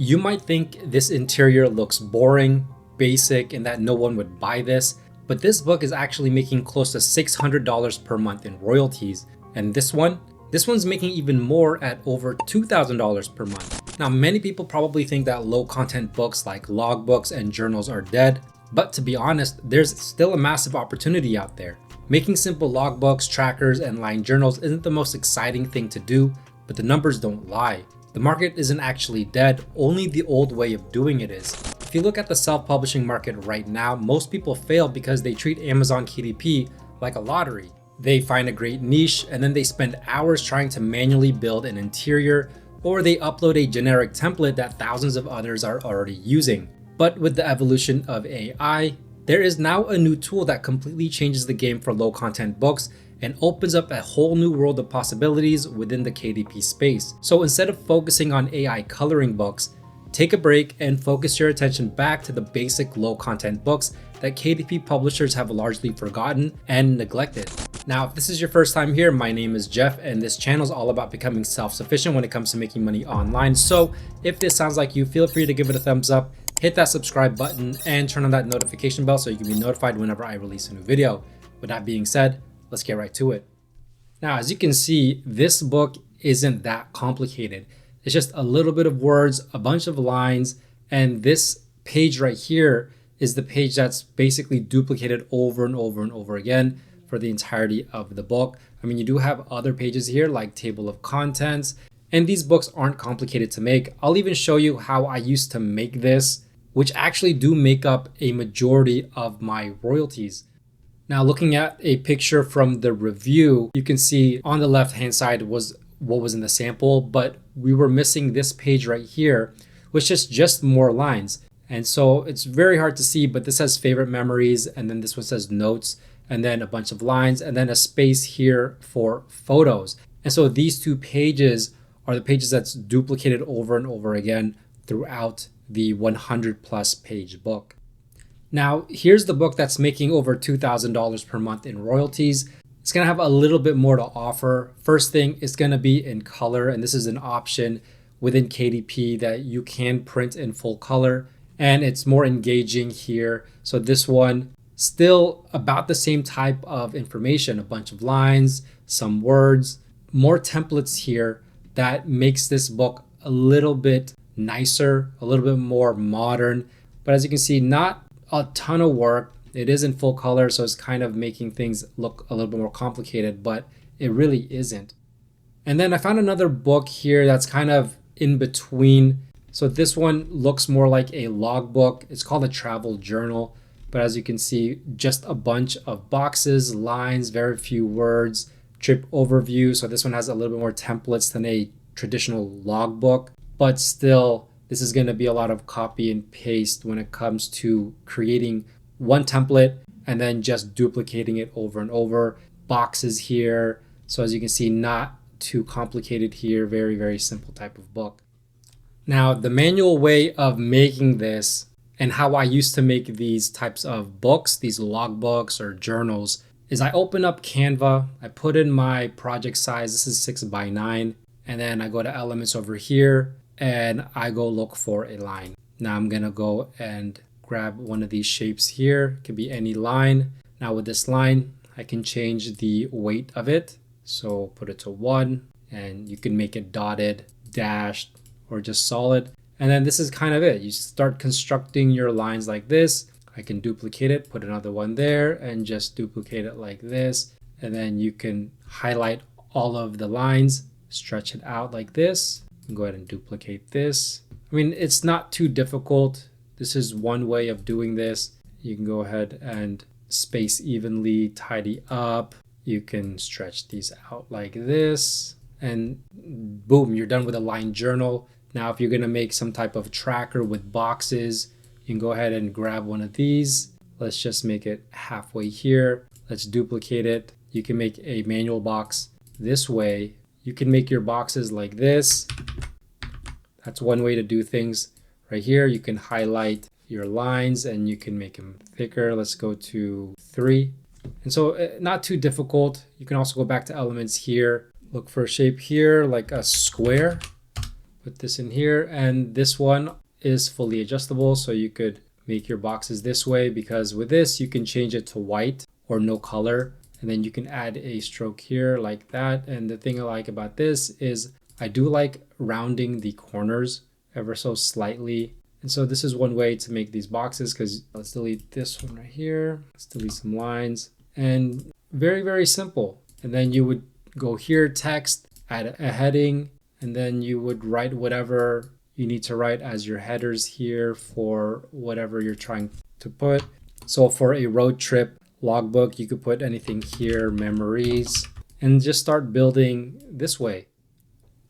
You might think this interior looks boring, basic, and that no one would buy this, but this book is actually making close to $600 per month in royalties, and this one's making even more at over $2,000 per month. Now, many people probably think that low content books like logbooks and journals are dead, but to be honest, there's still a massive opportunity out there. Making simple logbooks, trackers, and line journals isn't the most exciting thing to do, but the numbers don't lie. The market isn't actually dead, only the old way of doing it is. If you look at the self-publishing market right now, most people fail because they treat Amazon KDP like a lottery. They find a great niche and then they spend hours trying to manually build an interior, or they upload a generic template that thousands of others are already using. But with the evolution of AI, there is now a new tool that completely changes the game for low content books and opens up a whole new world of possibilities within the KDP space. So instead of focusing on AI coloring books, take a break and focus your attention back to the basic low content books that KDP publishers have largely forgotten and neglected. Now, if this is your first time here, my name is Jeff and this channel is all about becoming self-sufficient when it comes to making money online. So if this sounds like you, feel free to give it a thumbs up, hit that subscribe button, and turn on that notification bell so you can be notified whenever I release a new video. With that being said, let's get right to it. Now, as you can see, this book isn't that complicated. It's just a little bit of words, a bunch of lines, and this page right here is the page that's basically duplicated over and over and over again for the entirety of the book. I mean, you do have other pages here like table of contents, and these books aren't complicated to make. I'll even show you how I used to make this, which actually do make up a majority of my royalties. Now, looking at a picture from the review, you can see on the left-hand side was what was in the sample, but we were missing this page right here, which is just more lines. And so it's very hard to see, but this has favorite memories, and then this one says notes, and then a bunch of lines, and then a space here for photos. And so these two pages are the pages that's duplicated over and over again throughout the 100+ page book. Now, here's the book that's making over $2,000 per month in royalties. It's gonna have a little bit more to offer. First thing, it's gonna be in color, and this is an option within KDP that you can print in full color, and it's more engaging here. So this one, still about the same type of information, a bunch of lines, some words, more templates here that makes this book a little bit nicer, a little bit more modern. But as you can see, not a ton of work. It is in full color, so it's kind of making things look a little bit more complicated, but it really isn't. And then I found another book here that's kind of in between. So this one looks more like a logbook. It's called a travel journal, but as you can see, just a bunch of boxes, lines, very few words, trip overview. So this one has a little bit more templates than a traditional logbook, but still, this is going to be a lot of copy and paste when it comes to creating one template and then just duplicating it over and over. Boxes here. So as you can see, not too complicated here. Very, very simple type of book. Now, the manual way of making this and how I used to make these types of books, these logbooks or journals, is I open up Canva, I put in my project size. This is 6x9. And then I go to elements over here and I go look for a line. Now I'm gonna go and grab one of these shapes here. It could be any line. Now with this line, I can change the weight of it. So put it to 1, and you can make it dotted, dashed, or just solid. And then this is kind of it. You start constructing your lines like this. I can duplicate it, put another one there, and just duplicate it like this. And then you can highlight all of the lines, stretch it out like this. Go ahead and duplicate this. I mean, it's not too difficult. This is one way of doing this. You can go ahead and space evenly, tidy up. You can stretch these out like this, and boom, you're done with a line journal. Now, if you're gonna make some type of tracker with boxes, you can go ahead and grab one of these. Let's just make it halfway here. Let's duplicate it. You can make a manual box this way. You can make your boxes like this. That's one way to do things. Right here, you can highlight your lines and you can make them thicker. Let's go to 3. And so not too difficult. You can also go back to elements here. Look for a shape here, like a square. put this in here, and this one is fully adjustable, so you could make your boxes this way, because with this you can change it to white or no color, and then you can add a stroke here like that. And the thing I like about this is I do like rounding the corners ever so slightly. And so this is one way to make these boxes, because let's delete this one right here. Let's delete some lines, and very, very simple. And then you would go here, text, add a heading, and then you would write whatever you need to write as your headers here for whatever you're trying to put. So for a road trip logbook, you could put anything here, memories, and just start building this way.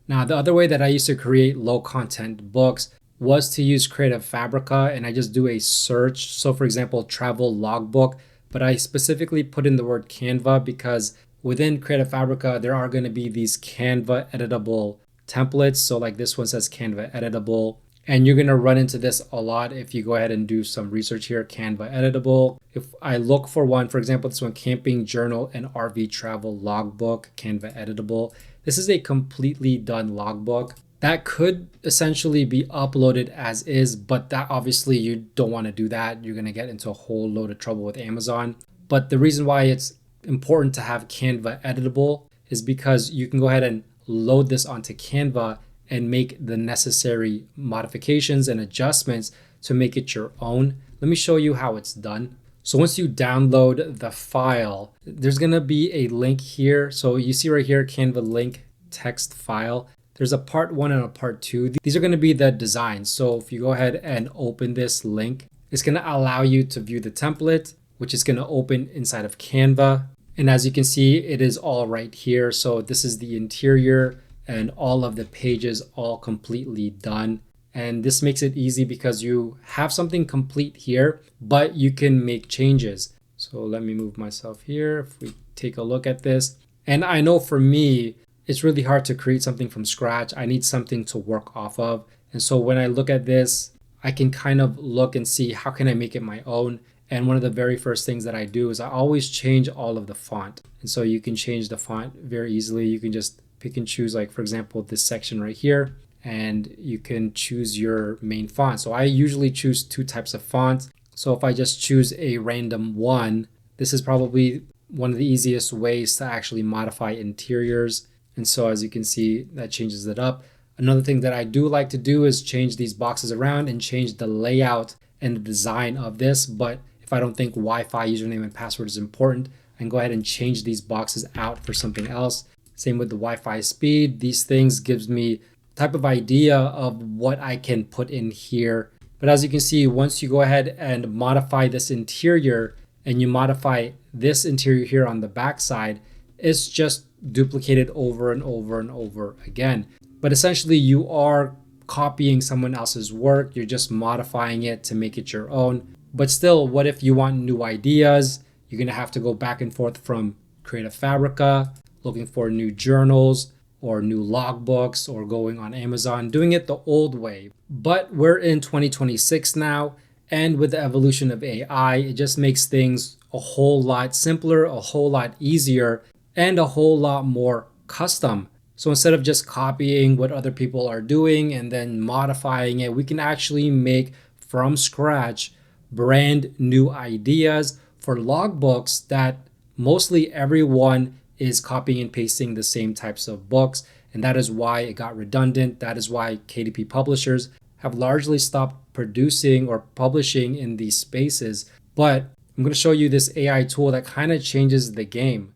Now, the other way that I used to create low content books was to use Creative Fabrica, and I just do a search. So for example, travel logbook, but I specifically put in the word Canva because within Creative Fabrica, there are going to be these Canva editable templates. So like this one says Canva editable, and you're going to run into this a lot if you go ahead and do some research here, Canva editable. If I look for one, for example, this one, camping journal and RV travel logbook, Canva editable. This is a completely done logbook that could essentially be uploaded as is, but that obviously you don't want to do that. You're going to get into a whole load of trouble with Amazon. But the reason why it's important to have Canva editable is because you can go ahead and load this onto Canva and make the necessary modifications and adjustments to make it your own. Let me show you how it's done. So once you download the file, there's going to be a link here. So you see right here, Canva link text file. There's a part 1 and a part 2. These are going to be the designs. So if you go ahead and open this link, it's going to allow you to view the template, which is going to open inside of Canva. And as you can see, it is all right here. So this is the interior and all of the pages all completely done. And this makes it easy because you have something complete here, but you can make changes. So let me move myself here. If we take a look at this, and I know for me, it's really hard to create something from scratch. I need something to work off of. And so when I look at this, I can kind of look and see how can I make it my own. And one of the very first things that I do is I always change all of the font. And so you can change the font very easily. You can just pick and choose, like for example, this section right here, and you can choose your main font. So I usually choose 2 types of fonts. So if I just choose a random one, this is probably one of the easiest ways to actually modify interiors. And so as you can see, that changes it up. Another thing that I do like to do is change these boxes around and change the layout and the design of this. But if I don't think Wi-Fi username and password is important, I can go ahead and change these boxes out for something else. Same with the Wi-Fi speed. These things gives me type of idea of what I can put in here. But as you can see, once you go ahead and modify this interior and you modify this interior here on the back side, it's just duplicated over and over and over again. But essentially you are copying someone else's work. You're just modifying it to make it your own. But still, what if you want new ideas? You're going to have to go back and forth from Creative Fabrica, looking for new journals or new logbooks, or going on Amazon, doing it the old way. But we're in 2026 now, and with the evolution of AI, it just makes things a whole lot simpler, a whole lot easier, and a whole lot more custom. So instead of just copying what other people are doing and then modifying it, we can actually make from scratch brand new ideas for logbooks that mostly everyone is copying and pasting the same types of books. And that is why it got redundant. That is why KDP publishers have largely stopped producing or publishing in these spaces. But I'm going to show you this AI tool that kind of changes the game.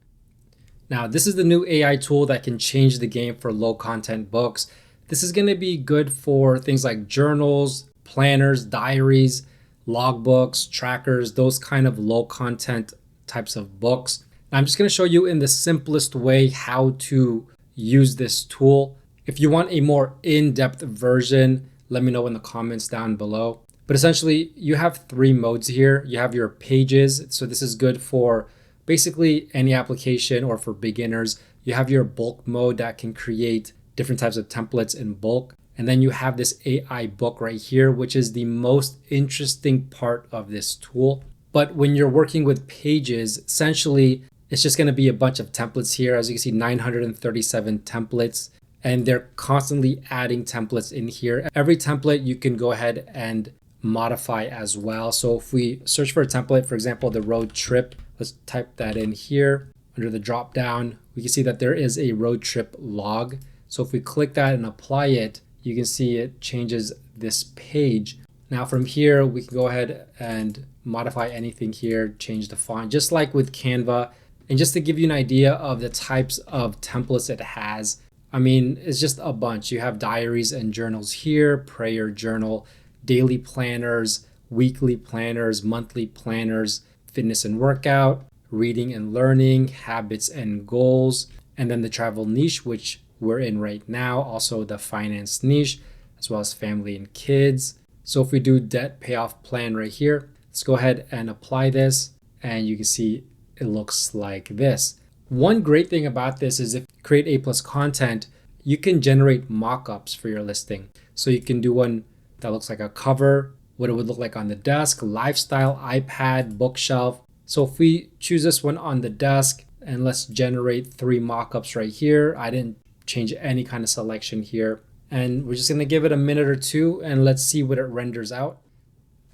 Now, this is the new AI tool that can change the game for low content books. This is going to be good for things like journals, planners, diaries, logbooks, trackers, those kind of low content types of books. Now, I'm just going to show you in the simplest way how to use this tool. If you want a more in-depth version, let me know in the comments down below. But essentially, you have 3 modes here. You have your pages. So this is good for basically any application or for beginners. You have your bulk mode that can create different types of templates in bulk. And then you have this AI book right here, which is the most interesting part of this tool. But when you're working with pages, essentially, it's just going to be a bunch of templates here. As you can see, 937 templates. and they're constantly adding templates in here. Every template you can go ahead and modify as well. So if we search for a template, for example, the road trip, let's type that in here. Under the drop down, we can see that there is a road trip log. So if we click that and apply it, you can see it changes this page. Now from here, we can go ahead and modify anything here, change the font, just like with Canva. And just to give you an idea of the types of templates it has, I mean, it's just a bunch. You have diaries and journals here, prayer journal, daily planners, weekly planners, monthly planners, fitness and workout, reading and learning, habits and goals, and then the travel niche, which we're in right now, also the finance niche, as well as family and kids. So if we do debt payoff plan right here, let's go ahead and apply this, and you can see it looks like this. One great thing about this is if you create A+ content, you can generate mock-ups for your listing. So you can do one that looks like a cover, what it would look like on the desk, lifestyle, iPad, bookshelf. So if we choose this one on the desk, and let's generate 3 mock-ups right here. I didn't change any kind of selection here. And we're just gonna give it a minute or two and let's see what it renders out.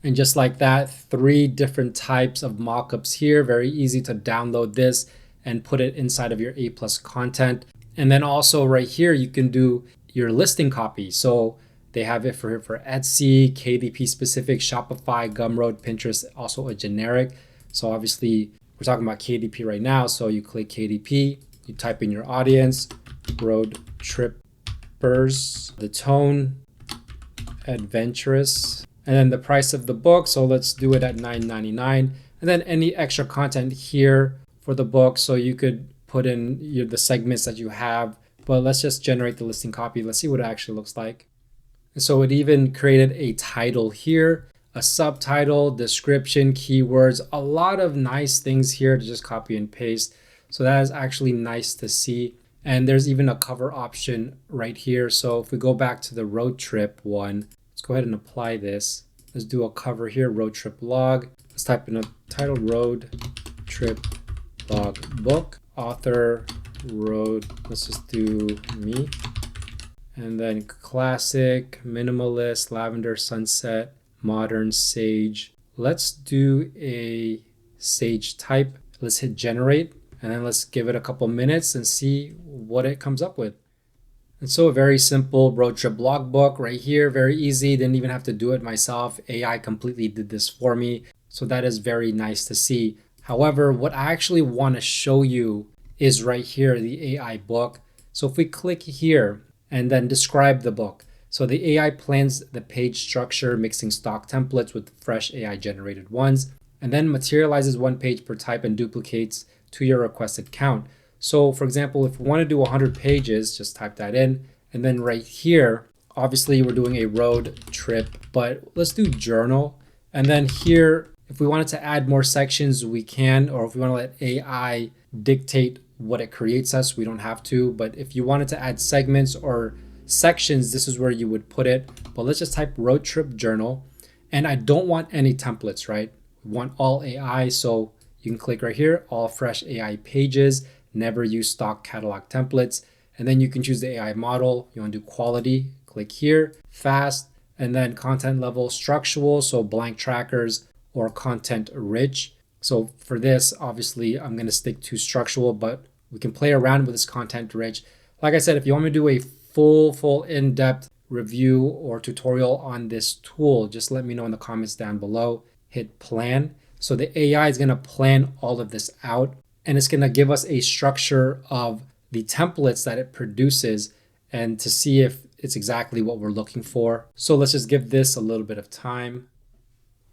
And just like that, 3 different types of mockups here. Very easy to download this and put it inside of your A+ content. And then also right here, you can do your listing copy. So they have it for Etsy, KDP specific, Shopify, Gumroad, Pinterest, also a generic. So obviously we're talking about KDP right now. So you click KDP, you type in your audience, road trippers, the tone, adventurous, and then the price of the book. So let's do it at $9.99. And then any extra content here for the book. So you could put in the segments that you have, but let's just generate the listing copy. Let's see what it actually looks like. And so it even created a title here, a subtitle, description, keywords, a lot of nice things here to just copy and paste. So that is actually nice to see. And there's even a cover option right here. So if we go back to the road trip one, let's go ahead and apply this. Let's do a cover here, road trip log. Let's type in a title, road trip log book, author, road, let's just do me. And then classic, minimalist, lavender, sunset, modern, sage. Let's do a sage type. Let's hit generate, and then let's give it a couple minutes and see what it comes up with. And so a very simple road trip logbook right here, very easy. Didn't even have to do it myself. AI completely did this for me. So that is very nice to see. However, what I actually want to show you is right here, the AI book. So if we click here and then describe the book. So the AI plans the page structure, mixing stock templates with fresh AI generated ones, and then materializes one page per type and duplicates to your requested count. So for example, if we want to do 100 pages, just type that in. And then right here, obviously we're doing a road trip, but let's do journal. And then here, if we wanted to add more sections, we can, or if we want to let AI dictate what it creates us, we don't have to. But if you wanted to add segments or sections, this is where you would put it. But let's just type road trip journal. And I don't want any templates, right? We want all AI. So you can click right here, all fresh AI pages, never use stock catalog templates. And then you can choose the AI model. You want to do quality, click here, fast, and then content level, structural, so blank trackers, or content rich. So for this, obviously, I'm going to stick to structural, but we can play around with this content rich. Like I said, if you want me to do a full in-depth review or tutorial on this tool, just let me know in the comments down below. Hit plan. So the AI is going to plan all of this out, and it's going to give us a structure of the templates that it produces and to see if it's exactly what we're looking for. So let's just give this a little bit of time.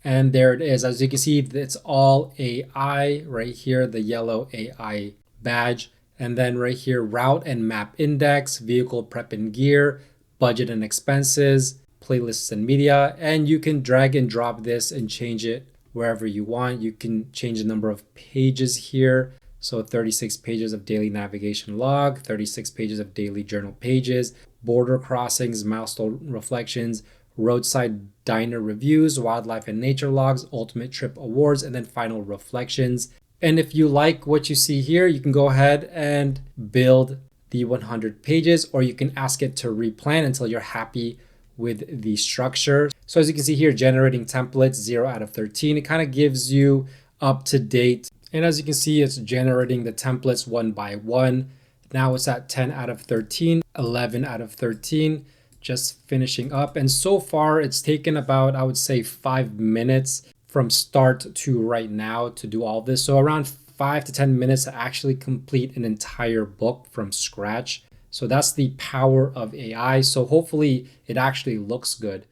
And there it is. As you can see, it's all AI right here, the yellow AI badge. And then right here, route and map index, vehicle prep and gear, budget and expenses, playlists and media. And you can drag and drop this and change it wherever you want. You can change the number of pages here. So 36 pages of daily navigation log, 36 pages of daily journal pages, border crossings, milestone reflections, roadside diner reviews, wildlife and nature logs, ultimate trip awards, and then final reflections. And if you like what you see here, you can go ahead and build the 100 pages, or you can ask it to replan until you're happy with the structure. So as you can see here, generating templates, 0 out of 13. It kind of gives you up to date. And as you can see, it's generating the templates one by one. Now it's at 10 out of 13, 11 out of 13, just finishing up. And so far it's taken about, I would say 5 minutes from start to right now to do all this. So around 5 to 10 minutes to actually complete an entire book from scratch. So that's the power of AI. So hopefully it actually looks good.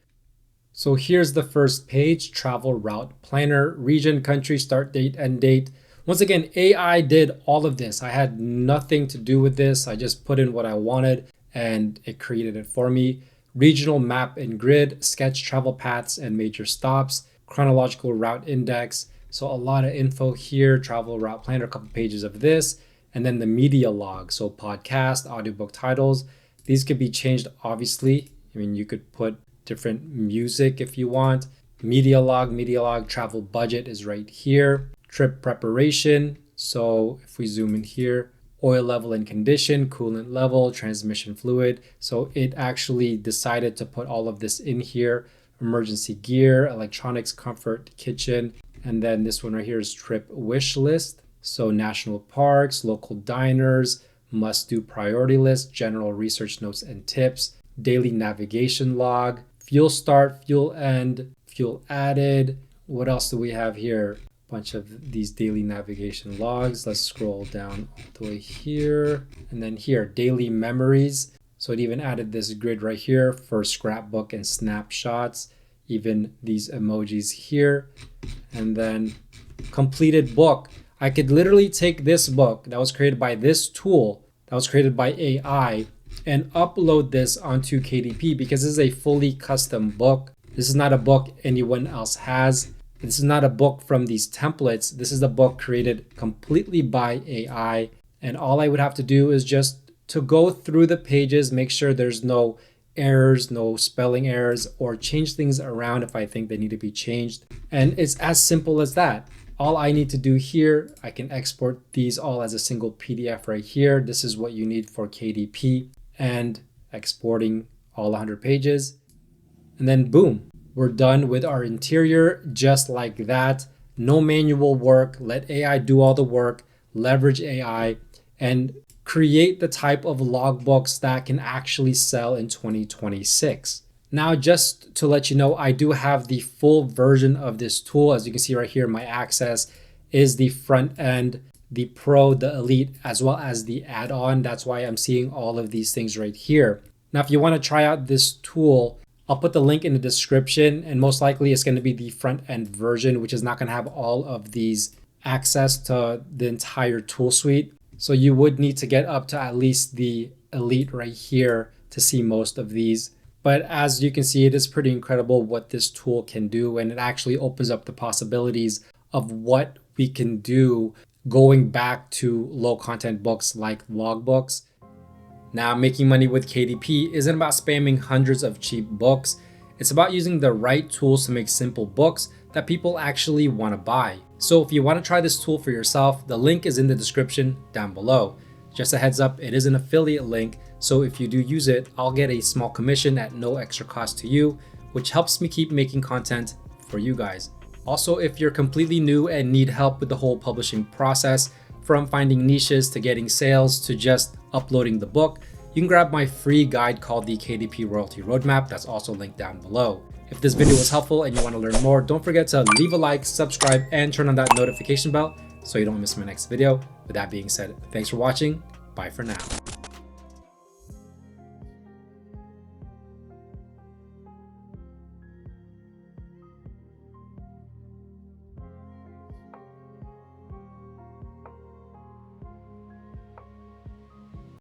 So here's the first page, travel route planner, region, country, start date, end date. Once again, AI did all of this. I had nothing to do with this. I just put in what I wanted and it created it for me. Regional map and grid, sketch travel paths and major stops, chronological route index. So a lot of info here, travel route planner, a couple pages of this. And then the media log, so podcast, audiobook titles. These could be changed, obviously. I mean, you could put different music if you want. Media log, travel budget is right here. Trip preparation. So if we zoom in here, oil level and condition, coolant level, transmission fluid. So it actually decided to put all of this in here. Emergency gear, electronics, comfort, kitchen. And then this one right here is trip wish list. So national parks, local diners, must do priority list, general research notes and tips, daily navigation log, fuel start, fuel end, fuel added. What else do we have here? Bunch of these daily navigation logs. Let's scroll down all the way here. And then here, daily memories. So it even added this grid right here for scrapbook and snapshots, even these emojis here. And then completed book. I could literally take this book that was created by this tool, that was created by AI, and upload this onto KDP because this is a fully custom book. This is not a book anyone else has. This is not a book from these templates. This is a book created completely by AI. And all I would have to do is just to go through the pages, make sure there's no errors, no spelling errors, or change things around if I think they need to be changed. And it's as simple as that. All I need to do here, I can export these all as a single PDF right here. This is what you need for KDP, and exporting all 100 pages. And then boom, we're done with our interior just like that. No manual work, let AI do all the work, leverage AI, and create the type of logbooks that can actually sell in 2026. Now, just to let you know, I do have the full version of this tool. As you can see right here, my access is the front end, the Pro, the Elite, as well as the add-on. That's why I'm seeing all of these things right here. Now, if you want to try out this tool, I'll put the link in the description, and most likely it's going to be the front end version, which is not going to have all of these access to the entire tool suite. So you would need to get up to at least the Elite right here to see most of these. But as you can see, it is pretty incredible what this tool can do, and it actually opens up the possibilities of what we can do going back to low content books like logbooks. Now, making money with KDP isn't about spamming hundreds of cheap books. It's about using the right tools to make simple books that people actually want to buy. So if you want to try this tool for yourself, the link is in the description down below. Just a heads up, it is an affiliate link, so if you do use it, I'll get a small commission at no extra cost to you, which helps me keep making content for you guys. Also, if you're completely new and need help with the whole publishing process, from finding niches to getting sales to just uploading the book, you can grab my free guide called the KDP Royalty Roadmap. That's also linked down below. If this video was helpful and you want to learn more, don't forget to leave a like, subscribe, and turn on that notification bell so you don't miss my next video. With that being said, thanks for watching. Bye for now.